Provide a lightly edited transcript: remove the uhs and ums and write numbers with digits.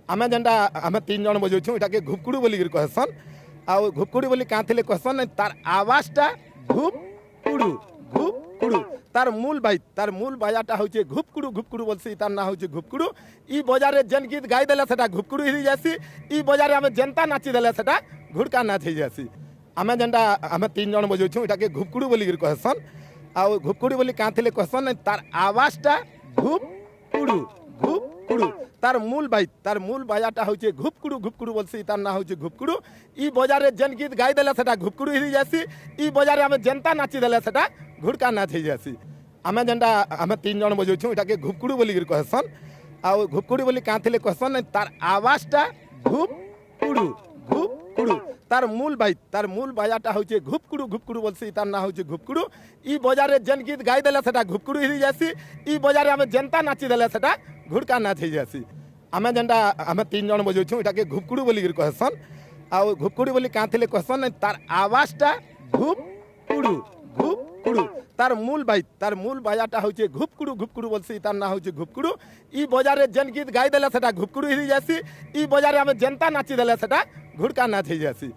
ଆମେ ଯେନ୍ଟା ଆମେ 3 ଜଣ ବଜାଉଛୁ ଏଟାକେ ଘୁପକୁଡ଼ୁ ବୋଲିକିରି କହେସନ୍। ଆଉ ଘୁପକୁଡ଼ୁ ବୋଲି କାଁ ଥିଲେ କହେସନ୍ ତାର ଆବାଜଟା ଘୁପକୁଡ଼ୁ ଘୁପକୁଡ଼ୁ তার মূল বাজাটা হচ্ছে ঘুপকুড়ু ঘুপকুড়ু বলছি তার না হচ্ছে ঘুপকুড়ু। ই বজারে যেন গীত গাই দেলে সেটা ঘুপকুড়ু হয়ে যাসি। ই বজারে আমি জেনতা নাচি দেলে সেটা ঘুড়কা নাচ হয়ে যাসি। আমি যেটা আমি 3 জন বজাউছু এটাকে ঘুপকুড়ু বলিকিরি কহেসন। আর ঘুপকুড়ু বলি কাঁ ଥିଲେ কহেসন তার আওয়াজটা ঘুপকুড়ু ঘুপকুড়ু তার মূল বাজাটা হচ্ছে ঘুপকুড়ু ঘুপকুড়ু বলছি তার না হচ্ছে ঘুপকুড়ু। ই বজারে যেন গীত গাই দেলে সেটা ঘুপকুড়ু হয়ে যাসি। ই বজারে আমি জেনতা নাচি দেলে সেটা ঘুড়কা নাচ হয়ে যাসি। আমি যেটা আমি 3 জন বজাউছু এটাকে ঘুপকুড়ু বলিকিরি কহেসন। আর ঘুপকুড়ু বলি কাঁ ଥିଲେ কহেসন তার আওয়াজটা ঘুপকুড়ু ঘুপকুড়ু তার মূল বাজাটা হচ্ছে ঘুপকুড়ু ঘুপকুড়ু বলছি তার না হচ্ছে ঘুপকুড়ু। ই বজারে যেন গীত গাই দেলে সেটা ঘুপকুড়ু হয়ে যাসি। ই বজারে আমি জেনতা নাচি দেলে সেটা ঘুড়কা নাচ হয়ে যাসি। আমি যেটা আমি 3 জন বজাউছু এটাকে ঘুপকুড়ু বলিকিরি কহেসন। আর ঘুপকুড়ু বলি কাঁ ଥିଲେ কহেসন তার আওয়াজটা ঘুপকুড়ু ঘুপকুড়ু তার মূল বাজাটা হচ্ছে ঘুপকুড়ু ঘুপকুড়ু বলছি তার না হচ্ছে ঘুপকুড়ু। ই বজারে যেন গীত গাই দেলে সেটা ঘুপকুড়ু হয়ে যাসি। ই বজারে আমি জেনতা নাচি দেলে সেটা ঘুড়কা নাচ হয়ে যাসি।